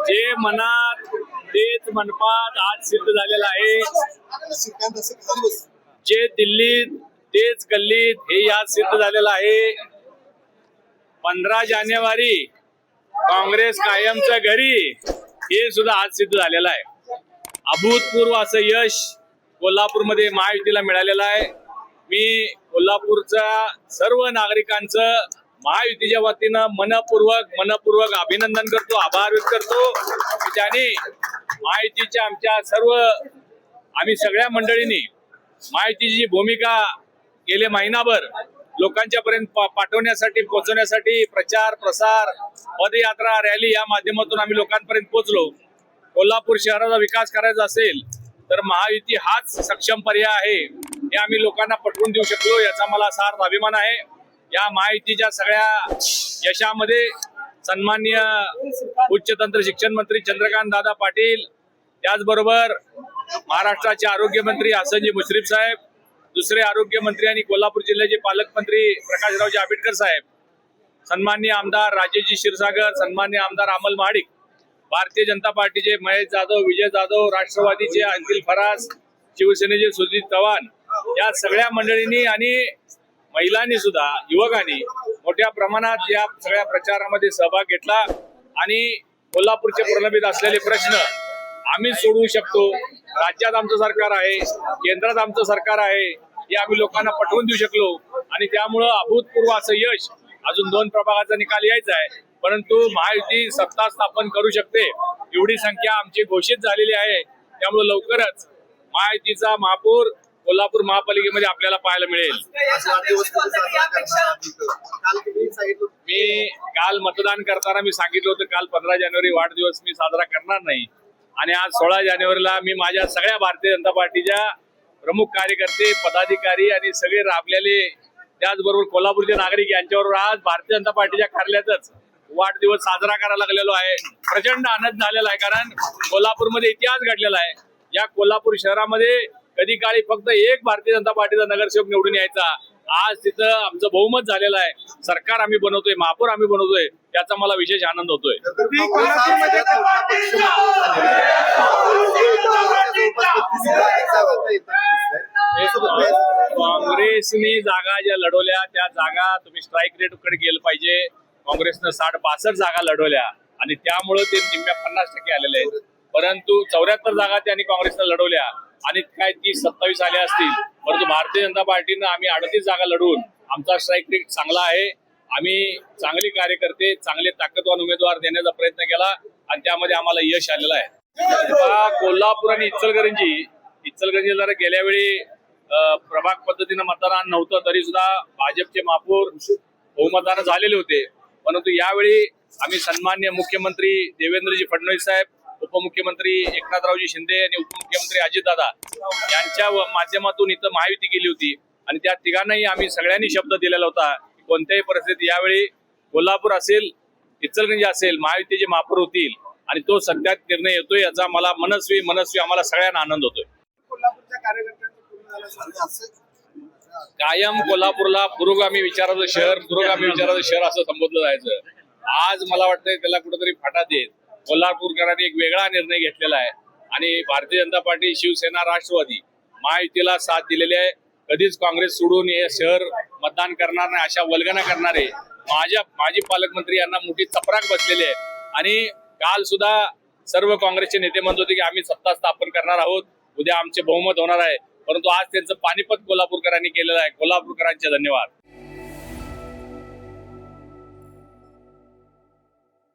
जे मनात तेच मनपात आज सिद्ध झालेलं आहे. जे दिल्लीत तेच गल्लीत हे आज सिद्ध झालेलं आहे. 15 जानेवारी काँग्रेस कायमच्या घरी हे सुद्धा आज सिद्ध झालेलं आहे. अभूतपूर्व असं यश कोल्हापूरमध्ये महायुतीला मिळालेलं आहे. मी कोल्हापूरच्या सर्व नागरिकांचं महायुतीच्या वतीनं मनपूर्वक अभिनंदन करतो, आभार व्यक्त करतो की त्यांनी महायुतीच्या आमच्या सर्व आम्ही सगळ्या मंडळींनी महायुतीची भूमिका गेले महिनाभर लोकांच्या पर्यंत पाठवण्यासाठी पोहोचवण्यासाठी प्रचार प्रसार पदयात्रा रॅली या माध्यमातून आम्ही लोकांपर्यंत पोहोचलो. कोल्हापूर शहराचा विकास करायचा असेल तर महायुती हाच सक्षम पर्याय आहे हे आम्ही लोकांना पटवून देऊ शकलो. याचा मला सार्थ अभिमान आहे. या महायुतीच्या सगळ्या यशामध्ये सन्माननीय उच्च तंत्र शिक्षण मंत्री चंद्रकांत दादा पाटील, त्याचबरोबर महाराष्ट्राचे आरोग्यमंत्री हसनजी मुश्रीफ साहेब, दुसरे आरोग्यमंत्री आणि कोल्हापूर जिल्ह्याचे पालकमंत्री प्रकाशरावजी आंबेडकर साहेब, सन्माननीय आमदार राजेशजी क्षीरसागर, सन्माननीय आमदार अमल महाडिक, भारतीय जनता पार्टीचे महेश जाधव, विजय जाधव, राष्ट्रवादीचे अंकिल फरास, शिवसेनेचे सुजित चव्हाण या सगळ्या मंडळींनी आणि महिलांनी सुद्धा युवकांनी मोठ्या प्रमाणात या सगळ्या प्रचारामध्ये सहभाग घेतला आणि कोल्हापूरचे प्रलंबित असलेले प्रश्न आम्ही सोडवू शकतो. राज्यात आमचं सरकार आहे, केंद्रात आमचं सरकार आहे हे आम्ही लोकांना पटवून देऊ शकलो आणि त्यामुळं अभूतपूर्व असं यश. अजून 2 प्रभागाचा निकाल यायचा आहे, परंतु महायुती सत्ता स्थापन करू शकते एवढी संख्या आमची घोषित झालेली आहे. त्यामुळे लवकरच महायुतीचा महापौर कोल्हापूर महापालिकेमध्ये आपल्याला पाहायला मिळेल. मी काल मतदान करताना मी सांगितलं होतं काल 15 जानेवारी वाढदिवस मी साजरा करणार नाही आणि आज 16 जानेवारीला मी माझ्या सगळ्या भारतीय जनता पार्टीच्या प्रमुख कार्यकर्ते पदाधिकारी आणि सगळे राबलेले त्याचबरोबर कोल्हापूरचे नागरिक यांच्याबरोबर आज भारतीय जनता पार्टीच्या कार्यालयातच वाढदिवस साजरा करायला लागलेलो आहे. प्रचंड आनंद झालेला आहे कारण कोल्हापूरमध्ये इतिहास घडलेला आहे. या कोल्हापूर शहरामध्ये कधी काळी फक्त एक भारतीय जनता पार्टीचा नगरसेवक निवडून यायचा. आज तिथं आमचं बहुमत झालेलं आहे. सरकार आम्ही बनवतोय, महापौर आम्ही बनवतोय, त्याचा मला विशेष आनंद होतोय. काँग्रेसनी जागा ज्या लढवल्या त्या जागा तुम्ही स्ट्राईक रेटकडे गेलं पाहिजे. काँग्रेसनं 60-62 जागा लढवल्या आणि त्यामुळे ते निम्म्या 50% आलेले आहेत. परंतु 74 जागा त्यांनी काँग्रेसनं लढवल्या आणि काय 30-27 आल्या असतील. परंतु भारतीय जनता पार्टीनं आम्ही 38 जागा लढवून आमचा स्ट्राईक रेट चांगला आहे. आम्ही चांगले कार्यकर्ते, चांगले ताकदवान उमेदवार देण्याचा प्रयत्न केला आणि त्यामध्ये आम्हाला यश आलेलं आहे. कोल्हापूर आणि इचलकरंजी जरा गेल्या वेळी प्रभाग पद्धतीनं मतदान नव्हतं तरी सुद्धा भाजपचे महापौर बहुमतानं झालेले होते. परंतु यावेळी आम्ही सन्मान्य मुख्यमंत्री देवेंद्रजी फडणवीस साहेब, उपमुख्यमंत्री एकनाथरावजी शिंदे आणि उपमुख्यमंत्री अजितदादा यांच्या माध्यमातून इथं महायुती केली होती आणि त्या तिघांनाही आम्ही सगळ्यांनी शब्द दिलेला होता की कोणत्याही परिस्थितीत यावेळी कोल्हापूर असेल, इचलकरंजी असेल, महायुतीचे महापौर होतील आणि तो सध्यात निर्णय येतोय याचा मला मनस्वी आम्हाला सगळ्यांना आनंद होतोय. कायम कोल्हापूरला पुरोगामी विचाराचं शहर असं संबोधलं जायचं. आज मला वाटतंय त्याला कुठेतरी फाटा देत कोल्हापूरकरांनी एक वेगळा निर्णय घेतलेला आहे आणि भारतीय जनता पार्टी, शिवसेना, राष्ट्रवादी महायुतीला साथ दिलेली आहे. कधीच काँग्रेस सोडून हे शहर मतदान करणार नाही अशा वल्गना करणारे माजी पालकमंत्री यांना मोठी चपराक बसलेली आहे आणि काल सुद्धा सर्व काँग्रेसचे नेते म्हणत होते की आम्ही सत्ता स्थापन करणार आहोत, उद्या आमचे बहुमत होणार आहे. परंतु आज त्यांचं पानिपत कोल्हापूरकरांनी केलेलं आहे. कोल्हापूरकरांचे धन्यवाद.